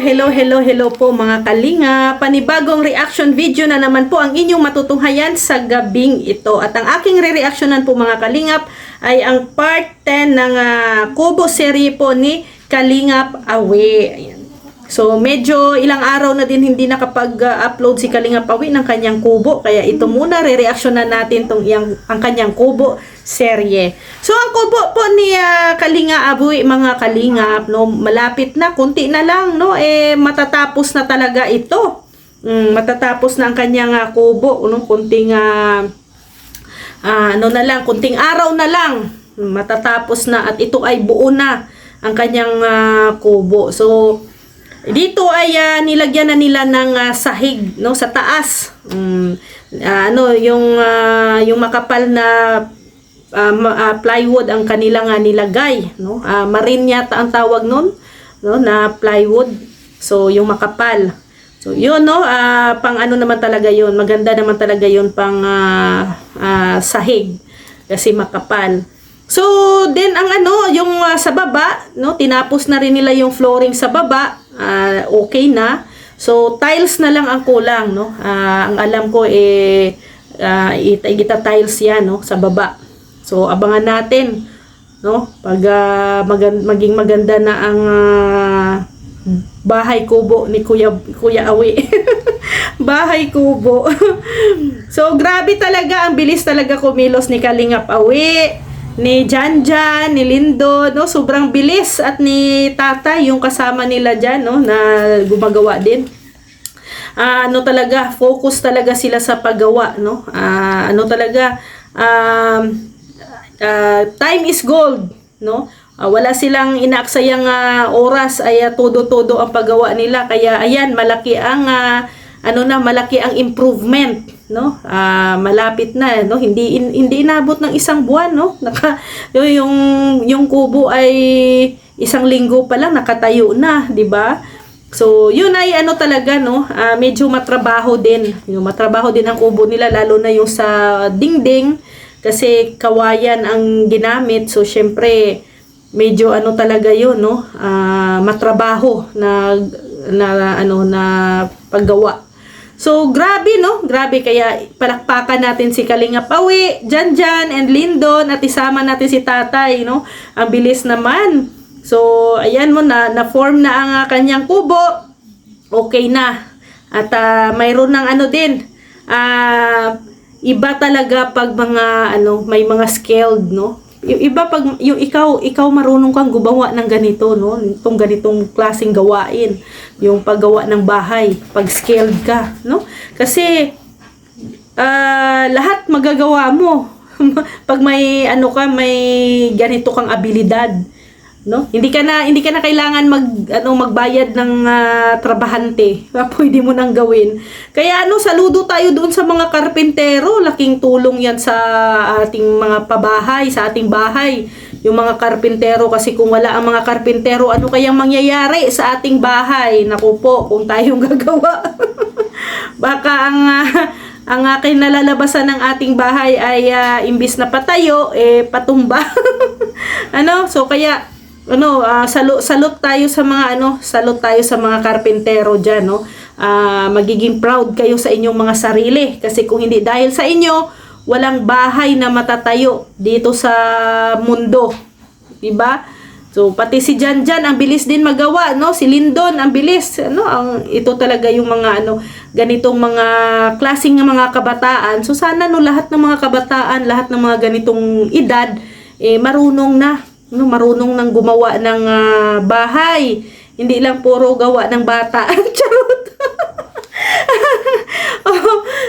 Hello po mga kalinga. Panibagong reaction video na naman po ang inyong matutunghayan sa gabing ito. At ang aking re-reactionan po mga kalingap ay ang part 10 ng Kubo serie po ni Kalingap Awe. Ayan. So medyo ilang araw na din hindi nakapag-upload si Kalingap Awe ng kanyang Kubo. Kaya ito muna re-reactionan natin ang kanyang Kubo serye. So ang kubo po ni Kalingap Awe mga kalingap, no, malapit na, kunti na lang, no, matatapos na talaga ito. Matatapos na ang kanyang kubo, no, kunting kunting araw na lang matatapos na at ito ay buo na ang kanyang kubo. So dito ay nilagyan na nila ng sahig, no, sa taas. Yung makapal na plywood ang kanilang nilagay, no? Marine yata ang tawag nun, no, na plywood. So yung makapal. So yun, no, pang ano naman talaga yun, maganda naman talaga yun pang sahig kasi makapal. So then ang yung sa baba, no, tinapos na rin nila yung flooring sa baba. Okay na. So tiles na lang ang kulang, no. Ang alam ko kita tiles yan, no, sa baba. So abangan natin, no, pag maging maganda na ang bahay kubo ni Kuya Awe. Bahay kubo. So grabe talaga, ang bilis talaga kumilos ni Kalingap Awe, ni Janjan, ni Lindo, no, sobrang bilis, at ni Tata yung kasama nila diyan, no, na gumagawa din. Talaga focus talaga sila sa paggawa, no. Time is gold, no. Wala silang inaaksayang oras, ay todo-todo ang paggawa nila. Kaya ayan, malaki ang malaki ang improvement, no. Malapit na, no. Hindi inabot ng isang buwan, no. Yung kubo ay isang linggo pa lang nakatayo na, 'di ba? So yun ay talaga, no. Medyo matrabaho din. Matrabaho din ang kubo nila, lalo na yung sa dingding. Kasi kawayan ang ginamit, so syempre medyo talaga yun, no, matrabaho na paggawa. So grabe, no, grabe, kaya palakpakan natin si Kalingap Awe, Janjan and Lindon, at isama natin si Tatay, no. Ang bilis naman. So ayan mo na-form na ang kanyang kubo. Okay na. At mayroon ng din, iba talaga pag mga may mga skilled, no. Yung iba pag yung ikaw marunong kang gumawa ng ganito, no, itong ganitong klaseng gawain, yung paggawa ng bahay, pag skilled ka, no. Kasi lahat magagawa mo pag may may ganito kang abilidad, no. Hindi ka na kailangan magbayad ng trabahante. Pwede mo nang gawin. Kaya saludo tayo doon sa mga karpentero. Laking tulong yan sa ating mga pabahay, sa ating bahay. Yung mga karpentero, kasi kung wala ang mga karpentero, ano kayang mangyayari sa ating bahay? Naku po, kung tayong gagawa. Baka ang kinalalabasan ng ating bahay ay imbis na patayo, patumba. So kaya salute tayo sa mga salute tayo sa mga karpentero diyan, no. Magiging proud kayo sa inyong mga sarili, kasi kung hindi dahil sa inyo, walang bahay na matatayo dito sa mundo, 'di ba? So pati si Janjan ang bilis din magawa, no. Si Lindon ang bilis, ito talaga yung mga ganitong mga klaseng mga kabataan. So sana lahat ng mga kabataan, lahat ng mga ganitong edad marunong nang gumawa ng bahay. Hindi lang puro gawa ng bata. Charot.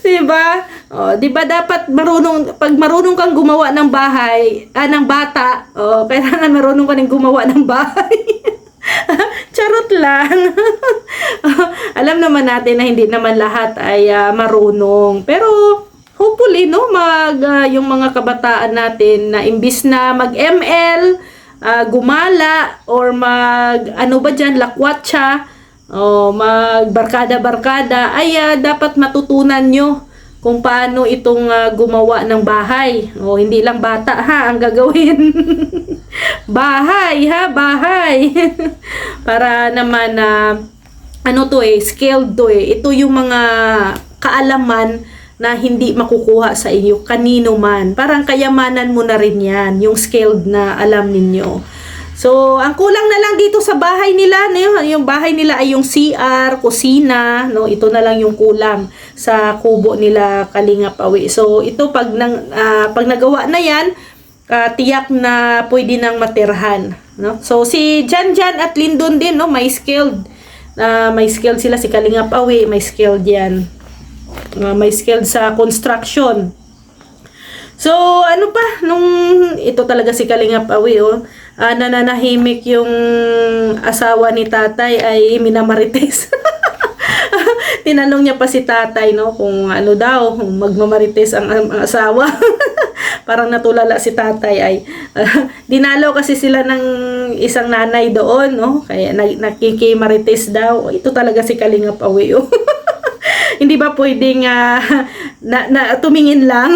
Diba? Diba dapat pag marunong kang gumawa ng bahay, ng bata, kailangan marunong ka rin gumawa ng bahay. Charot lang. Alam naman natin na hindi naman lahat ay marunong. Pero hopefully, no, yung mga kabataan natin na imbis na mag-ML, gumala, or lakwatsa, magbarkada-barkada, ay dapat matutunan nyo kung paano itong gumawa ng bahay. Hindi lang bata ang gagawin. Bahay. Para naman ano to skilled to Ito yung mga kaalaman na hindi makukuha sa inyo kanino man. Parang kayamanan mo na rin yan, yung skilled na alam ninyo. So, ang kulang na lang dito sa bahay nila, no, yung bahay nila ay yung CR, kusina, no, ito na lang yung kulang sa kubo nila Kalingap Awi. So, ito pag nagawa na yan, tiyak na pwede nang matirhan, no? So, si Jan at Lindon din, no, may skilled sila, si Kalingap Awi, may skilled yan. May skilled sa construction. So, ano pa, ito talaga si Kalingap Awi, nananahimik yung asawa ni tatay ay minamarites. Tinanong niya pa si tatay, no, kung ano daw, magmamarites ang asawa. Parang natulala si tatay ay dinalaw kasi sila ng isang nanay doon, no, kaya nakikimarites daw. Ito talaga si Kalingap Awi, Hindi ba pwedeng na tumingin lang?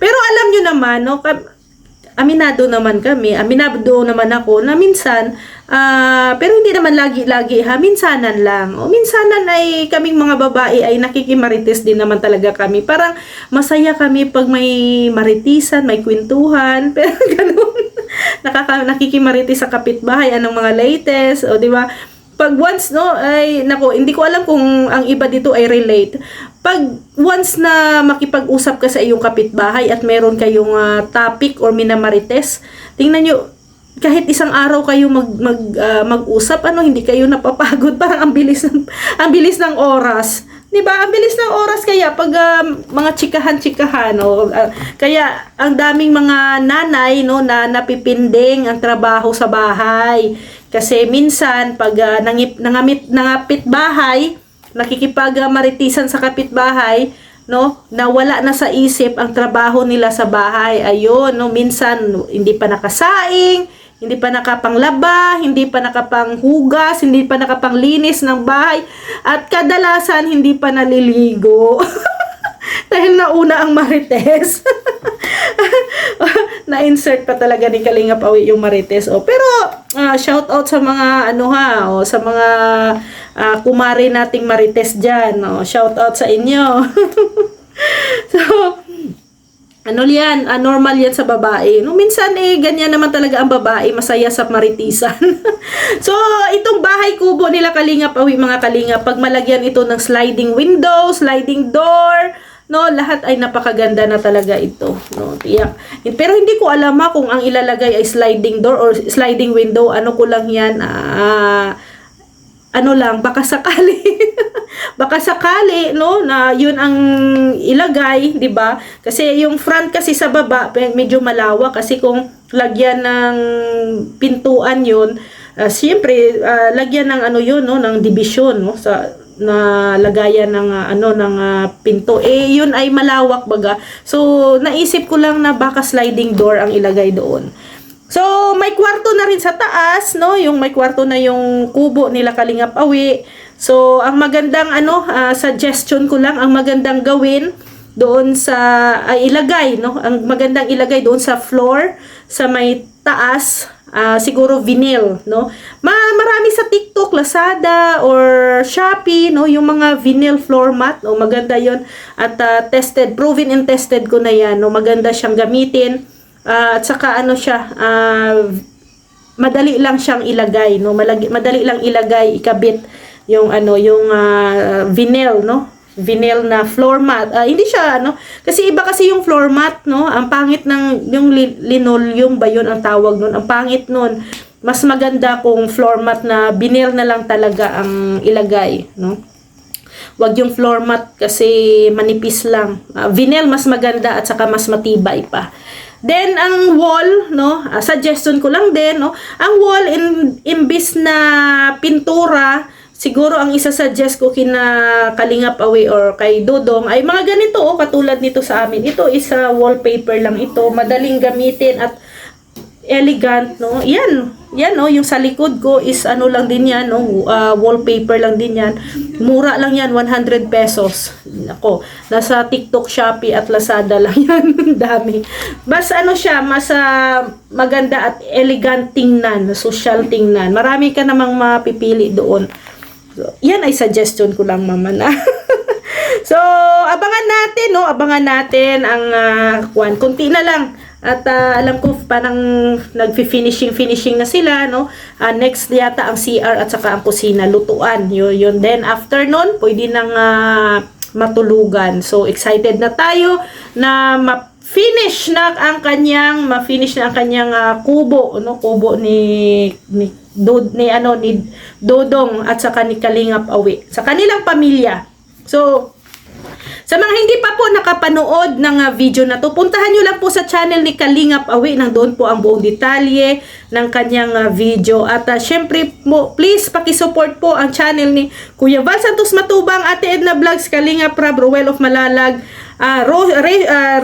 Pero alam nyo naman, no, aminado naman ako na minsan, pero hindi naman lagi-lagi minsanan lang. O minsanan ay kaming mga babae ay nakikimarites din naman talaga kami. Parang masaya kami pag may maritisan, may kwentuhan, pero ganun. Nakikimarites sa kapitbahay, anong mga latest, o di ba? Pag once, no, ay, nako, hindi ko alam kung ang iba dito ay relate. Pag once na makipag-usap ka sa iyong kapitbahay at meron kayong topic or minamarites, tingnan nyo, kahit isang araw kayo mag-usap, hindi kayo napapagod, parang ang bilis ng oras. 'Di ba? Ang bilis ng oras kaya pag mga chikahan-chikahan, kaya ang daming mga nanay, no, na napipinding ang trabaho sa bahay. Kasi minsan pag nangapit bahay, nakikipag-maritisan sa kapitbahay, no, nawala na sa isip ang trabaho nila sa bahay. Ayun, no, minsan hindi pa nakasaing, hindi pa nakapanglaba, hindi pa nakapanghugas, hindi pa nakapanglinis ng bahay, at kadalasan hindi pa naliligo. Dahil nauna ang marites. Na-insert pa talaga ni Kalingap Awi yung marites. Pero shout out sa mga sa mga kumare nating marites dyan. Shout out sa inyo. So, normal yan sa babae. Minsan ganyan naman talaga ang babae, masaya sa maritisan. So, itong bahay kubo nila Kalingap Awi, mga Kalingap, pag malagyan ito ng sliding window, sliding door, no, lahat ay napakaganda na talaga ito, no, tiyak. Pero hindi ko alam kung ang ilalagay ay sliding door or sliding window, ano ko lang yan, baka sakali. Baka sakali, no, na yun ang ilagay, 'di ba? Kasi yung front kasi sa baba medyo malawak, kasi kung lagyan ng pintuan yun, siyempre lagyan ng ng division, no, sa na lagayan ng pinto, yun ay malawak baga. So naisip ko lang na baka sliding door ang ilagay doon. So may kwarto na rin sa taas, no, yung may kwarto na yung kubo nila Kalingap Awi. So ang magandang suggestion ko lang, ang magandang gawin doon sa ilagay, no, ang magandang ilagay doon sa floor sa may taas, siguro vinyl, no. Marami sa TikTok, Lazada or Shopee, no, yung mga vinyl floor mat, no, maganda 'yon at proven and tested ko na 'yan, no, maganda siyang gamitin, at saka madali lang siyang ilagay, no, madali lang ilagay, ikabit yung vinyl, no, vinyl na floor mat. Hindi siya kasi iba kasi yung floor mat, no, ang pangit ng yung linoleum ba yun ang tawag nun, ang pangit nun. Mas maganda kung floor mat na vinyl na lang talaga ang ilagay, no. Wag yung floor mat kasi manipis lang. Vinyl mas maganda at saka mas matibay pa. Then ang wall, no, suggestion ko lang din, no, ang wall imbis na pintura, siguro ang isa-suggest ko kina Kalingap Awi or kay Dodong ay mga ganito, katulad nito sa amin. Ito is wallpaper lang ito, madaling gamitin at elegant, no. Yan, no, yung sa likod ko is lang din yan, no, wallpaper lang din yan. Mura lang yan, 100 pesos. Nako, nasa TikTok, Shopee at Lazada lang yan. Dami. Mas siya, mas maganda at elegant tingnan, social tingnan. Marami ka namang mapipili doon. So, yan ay suggestion ko lang, mama na. So, abangan natin, no? Abangan natin ang kunti na lang. At alam ko parang nagfi-finishing na sila, no? Next yata ang CR at saka ang kusina, lutuan. Yun. Then after nun, pwede nang matulugan. So, excited na tayo na ma-finish na ang kanyang kubo, no? Kubo ni Dodong at saka ni Kalingap Awi sa kanilang pamilya. So, sa mga hindi pa po nakapanood ng video na to, puntahan nyo lang po sa channel ni Kalingap Awi. Nandoon po ang buong detalye ng kanyang video. At syempre po, please pakisupport po ang channel ni Kuya Val Santos Matubang, Ate Edna Vlogs, Kalingap Rab, Ruel of Malalag,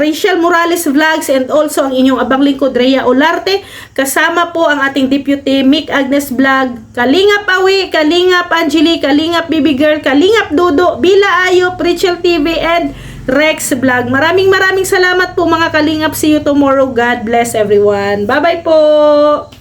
Rachel Morales Vlogs, and also ang inyong abang lingkod Rhea Olarte. Kasama po ang ating deputy Mick Agnes Vlog, Kalingap Awi, Kalingap Angeli, Kalingap Baby Girl, Kalingap Dodo, Bila Ayo, Rachel TV, and Rex Vlog. Maraming salamat po mga Kalingap. See you tomorrow. God bless everyone. Bye bye po.